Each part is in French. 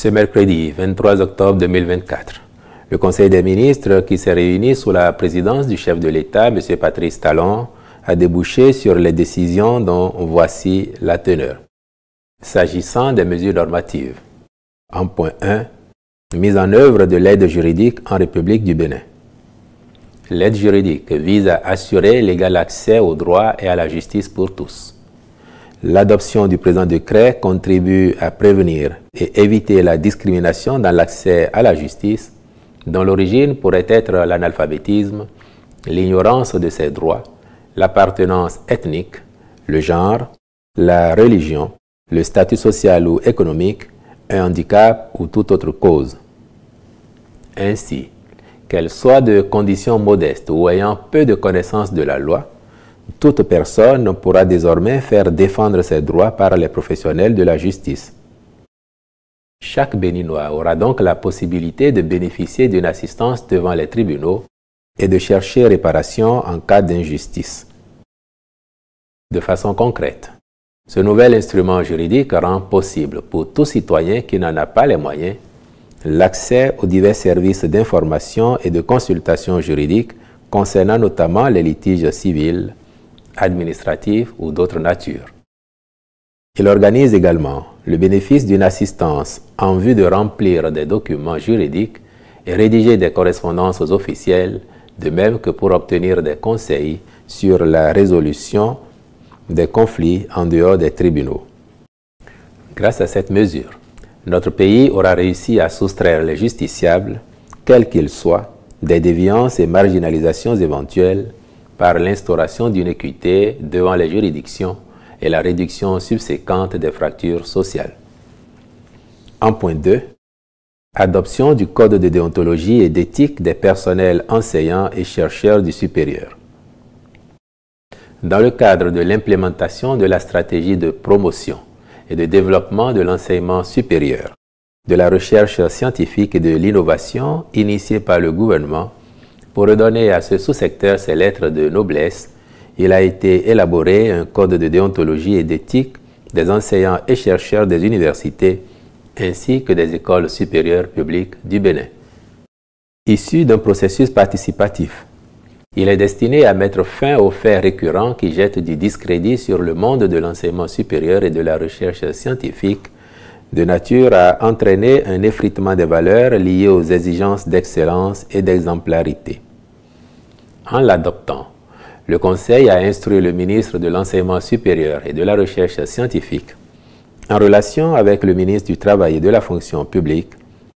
Ce mercredi 23 octobre 2024, le Conseil des ministres, qui s'est réuni sous la présidence du chef de l'État, M. Patrice Talon, a débouché sur les décisions dont voici la teneur. S'agissant des mesures normatives, en point 1, mise en œuvre de l'aide juridique en République du Bénin. L'aide juridique vise à assurer l'égal accès au droit et à la justice pour tous. L'adoption du présent décret contribue à prévenir et éviter la discrimination dans l'accès à la justice, dont l'origine pourrait être l'analphabétisme, l'ignorance de ses droits, l'appartenance ethnique, le genre, la religion, le statut social ou économique, un handicap ou toute autre cause. Ainsi, qu'elle soit de conditions modestes ou ayant peu de connaissance de la loi, toute personne pourra désormais faire défendre ses droits par les professionnels de la justice. Chaque Béninois aura donc la possibilité de bénéficier d'une assistance devant les tribunaux et de chercher réparation en cas d'injustice. De façon concrète, ce nouvel instrument juridique rend possible pour tout citoyen qui n'en a pas les moyens l'accès aux divers services d'information et de consultation juridique concernant notamment les litiges civils, administratifs ou d'autres natures. Il organise également le bénéfice d'une assistance en vue de remplir des documents juridiques et rédiger des correspondances officielles, de même que pour obtenir des conseils sur la résolution des conflits en dehors des tribunaux. Grâce à cette mesure, notre pays aura réussi à soustraire les justiciables, quels qu'ils soient, des déviances et marginalisations éventuelles par l'instauration d'une équité devant les juridictions et la réduction subséquente des fractures sociales. En point 2, adoption du code de déontologie et d'éthique des personnels enseignants et chercheurs du supérieur. Dans le cadre de l'implémentation de la stratégie de promotion et de développement de l'enseignement supérieur, de la recherche scientifique et de l'innovation initiée par le gouvernement pour redonner à ce sous-secteur ses lettres de noblesse, il a été élaboré un code de déontologie et d'éthique des enseignants et chercheurs des universités ainsi que des écoles supérieures publiques du Bénin. Issu d'un processus participatif, il est destiné à mettre fin aux faits récurrents qui jettent du discrédit sur le monde de l'enseignement supérieur et de la recherche scientifique, de nature à entraîner un effritement des valeurs liées aux exigences d'excellence et d'exemplarité. En l'adoptant, le Conseil a instruit le ministre de l'Enseignement supérieur et de la Recherche scientifique, en relation avec le ministre du Travail et de la Fonction publique,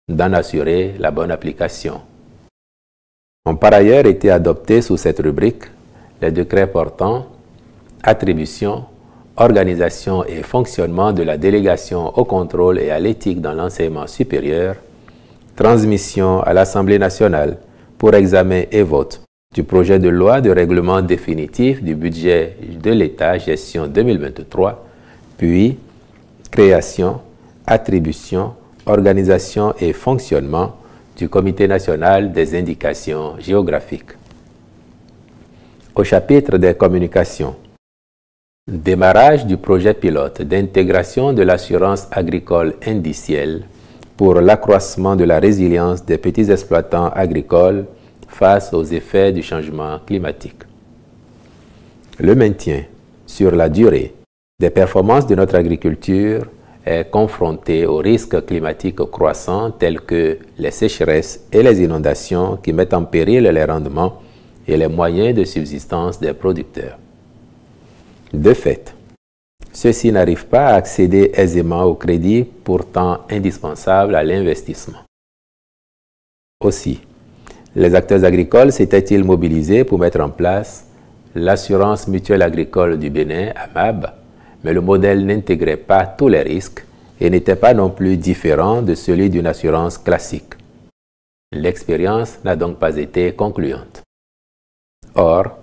d'en assurer la bonne application. Ont par ailleurs été adoptés sous cette rubrique les décrets portant attribution, organisation et fonctionnement de la délégation au contrôle et à l'éthique dans l'enseignement supérieur, transmission à l'Assemblée nationale pour examen et vote du projet de loi de règlement définitif du budget de l'État gestion 2023, puis création, attribution, organisation et fonctionnement du Comité national des indications géographiques. Au chapitre des communications, démarrage du projet pilote d'intégration de l'assurance agricole indicielle pour l'accroissement de la résilience des petits exploitants agricoles face aux effets du changement climatique. Le maintien, sur la durée, des performances de notre agriculture est confronté aux risques climatiques croissants tels que les sécheresses et les inondations qui mettent en péril les rendements et les moyens de subsistance des producteurs. De fait, ceux-ci n'arrivent pas à accéder aisément au crédit pourtant indispensable à l'investissement. Aussi, les acteurs agricoles s'étaient-ils mobilisés pour mettre en place l'assurance mutuelle agricole du Bénin, AMAB, mais le modèle n'intégrait pas tous les risques et n'était pas non plus différent de celui d'une assurance classique. L'expérience n'a donc pas été concluante. Or,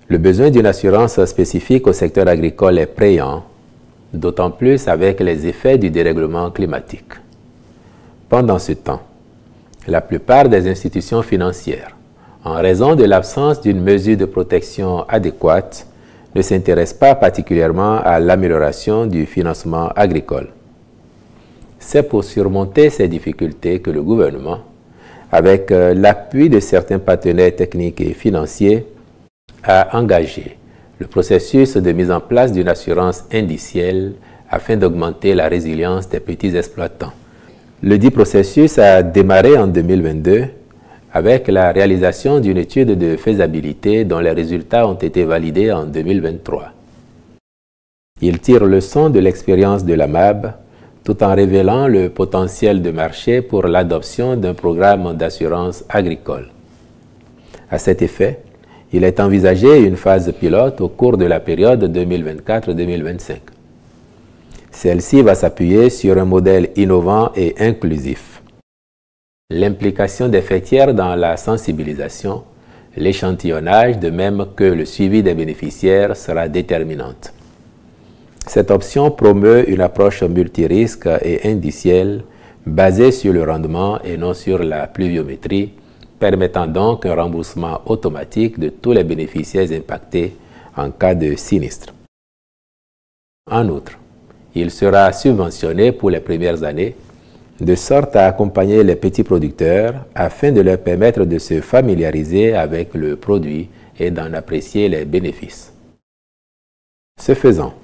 le besoin d'une assurance spécifique au secteur agricole est préant, d'autant plus avec les effets du dérèglement climatique. Pendant ce temps, la plupart des institutions financières, en raison de l'absence d'une mesure de protection adéquate, ne s'intéressent pas particulièrement à l'amélioration du financement agricole. C'est pour surmonter ces difficultés que le gouvernement, avec l'appui de certains partenaires techniques et financiers, a engagé le processus de mise en place d'une assurance indicielle afin d'augmenter la résilience des petits exploitants. Le dit processus a démarré en 2022 avec la réalisation d'une étude de faisabilité dont les résultats ont été validés en 2023. Il tire leçon de l'expérience de la MAB tout en révélant le potentiel de marché pour l'adoption d'un programme d'assurance agricole. À cet effet, il est envisagé une phase pilote au cours de la période 2024-2025. Celle-ci va s'appuyer sur un modèle innovant et inclusif. L'implication des fêtières dans la sensibilisation, l'échantillonnage de même que le suivi des bénéficiaires sera déterminante. Cette option promeut une approche multirisque et indicielle basée sur le rendement et non sur la pluviométrie, permettant donc un remboursement automatique de tous les bénéficiaires impactés en cas de sinistre. En outre, il sera subventionné pour les premières années, de sorte à accompagner les petits producteurs afin de leur permettre de se familiariser avec le produit et d'en apprécier les bénéfices. Ce faisant,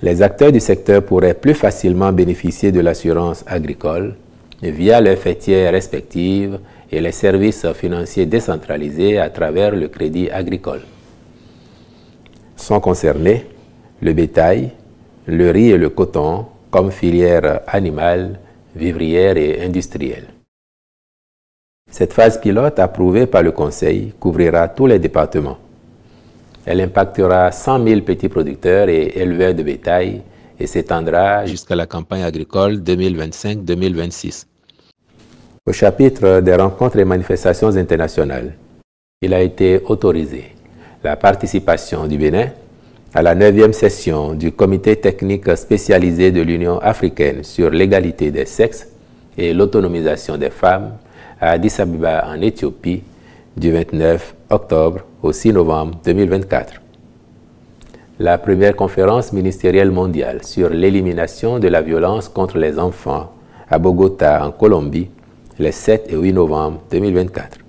les acteurs du secteur pourraient plus facilement bénéficier de l'assurance agricole via leurs fêtières respectives et les services financiers décentralisés à travers le crédit agricole. Sont concernés le bétail, le riz et le coton comme filière animale, vivrière et industrielle. Cette phase pilote approuvée par le Conseil couvrira tous les départements. Elle impactera 100 000 petits producteurs et éleveurs de bétail et s'étendra jusqu'à la campagne agricole 2025-2026. Au chapitre des rencontres et manifestations internationales, il a été autorisé la participation du Bénin à la 9e session du Comité technique spécialisé de l'Union africaine sur l'égalité des sexes et l'autonomisation des femmes à Addis Abeba en Éthiopie du 29 octobre au 6 novembre 2024. La première conférence ministérielle mondiale sur l'élimination de la violence contre les enfants à Bogota en Colombie les 7 et 8 novembre 2024.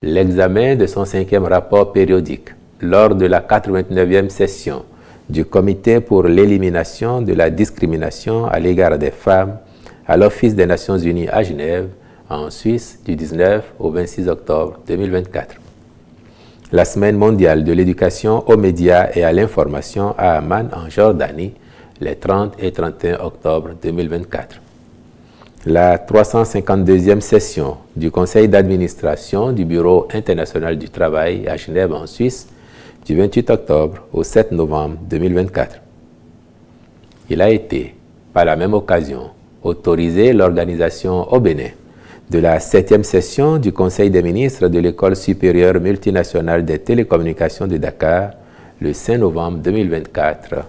L'examen de son 5e rapport périodique lors de la 89e session du Comité pour l'élimination de la discrimination à l'égard des femmes à l'Office des Nations Unies à Genève, en Suisse, du 19 au 26 octobre 2024. La Semaine mondiale de l'éducation aux médias et à l'information à Amman, en Jordanie, les 30 et 31 octobre 2024. La 352e session du Conseil d'administration du Bureau international du travail à Genève, en Suisse, du 28 octobre au 7 novembre 2024. Il a été, par la même occasion, autorisé l'organisation au Bénin de la 7e session du Conseil des ministres de l'École supérieure multinationale des télécommunications de Dakar le 5 novembre 2024,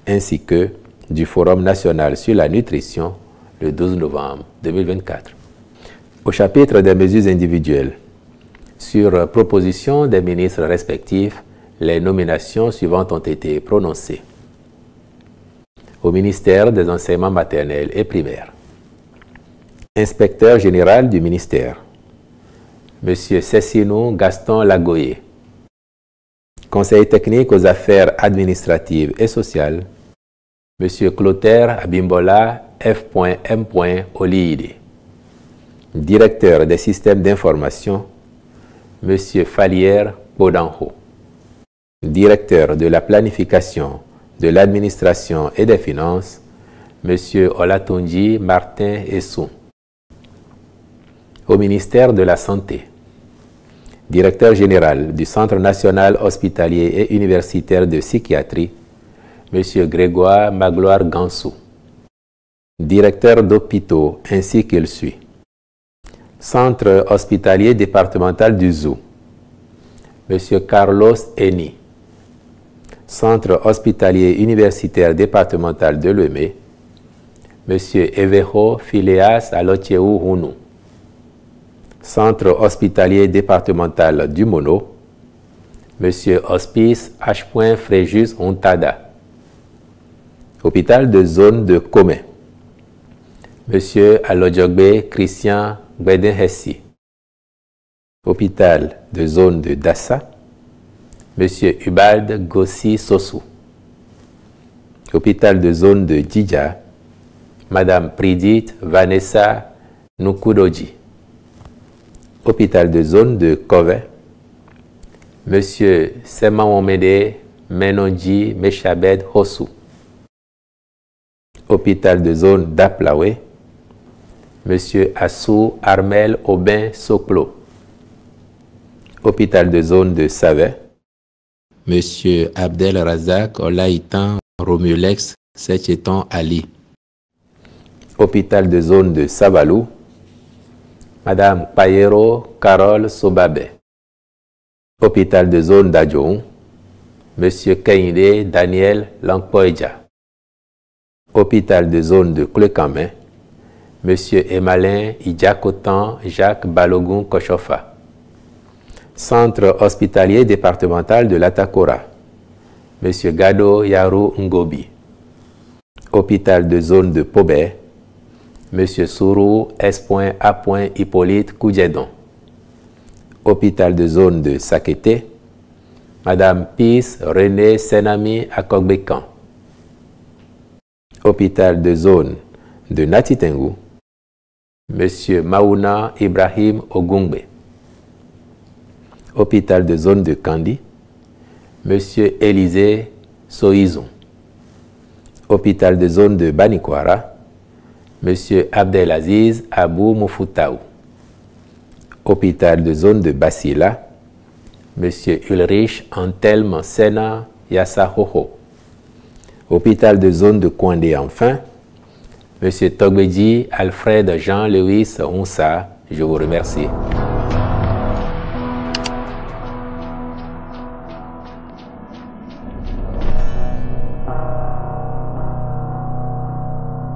ainsi que du Forum national sur la nutrition le 12 novembre 2024. Au chapitre des mesures individuelles, sur proposition des ministres respectifs, les nominations suivantes ont été prononcées. Au ministère des enseignements maternels et primaires, inspecteur général du ministère, M. Cessinou Gaston Lagoyer. Conseil technique aux affaires administratives et sociales, M. Clotaire Abimbola F.M. Oliide. Directeur des systèmes d'information, M. Falière Bodanho. Directeur de la planification, de l'administration et des finances, M. Olatunji Martin Essou. Au ministère de la Santé, directeur général du Centre national hospitalier et universitaire de psychiatrie, M. Grégoire Magloire Gansou. Directeur d'hôpitaux ainsi qu'il suit. Centre hospitalier départemental du Zou, M. Carlos Eni. Centre hospitalier universitaire départemental de Lemé, M. Eveho Phileas Alotieu Hounou. Centre hospitalier départemental du Mono, M. Hospice H. Fréjus Ontada. Hôpital de zone de Comé, Monsieur Alojogbe Christian Gbedenhessi. Hôpital de zone de Dassa, Monsieur Ubald Gossi Sossou. Hôpital de zone de Djidja, Madame Pridit Vanessa Nukudoji. Hôpital de zone de Kove, Monsieur Semawomede Menonji Meshabed Hossou. Hôpital de zone d'Aplawe, Monsieur Assou Armel Aubin Soklo. Hôpital de zone de Savet, Monsieur Abdel Razak Olaïtan Romulex Secheton Ali. Hôpital de zone de Sabalou, Madame Payero Carole Sobabe. Hôpital de zone d'Adjoun, Monsieur Kainde Daniel Langpoedja. Hôpital de zone de Klekame, Monsieur Emalin Idjakotan Jacques Balogun Kochofa. Centre hospitalier départemental de l'Atakora, Monsieur Gado Yarou Ngobi. Hôpital de zone de Pobé, Monsieur Sourou S.A. Hippolyte Koudjedon. Hôpital de zone de Sakete, Madame Pis René Senami Akogbekan. Hôpital de zone de Natitengu, Monsieur Maouna Ibrahim Ogungbe. Hôpital de zone de Kandi, Monsieur Élisée Soizon. Hôpital de zone de Banikwara, Monsieur Abdelaziz Abou Moufoutaou. Hôpital de zone de Basila, Monsieur Ulrich Antelme Sena Yassahoho. Hôpital de zone de Kouandé enfin, Monsieur Togbedji Alfred Jean-Louis Onsa. Je vous remercie.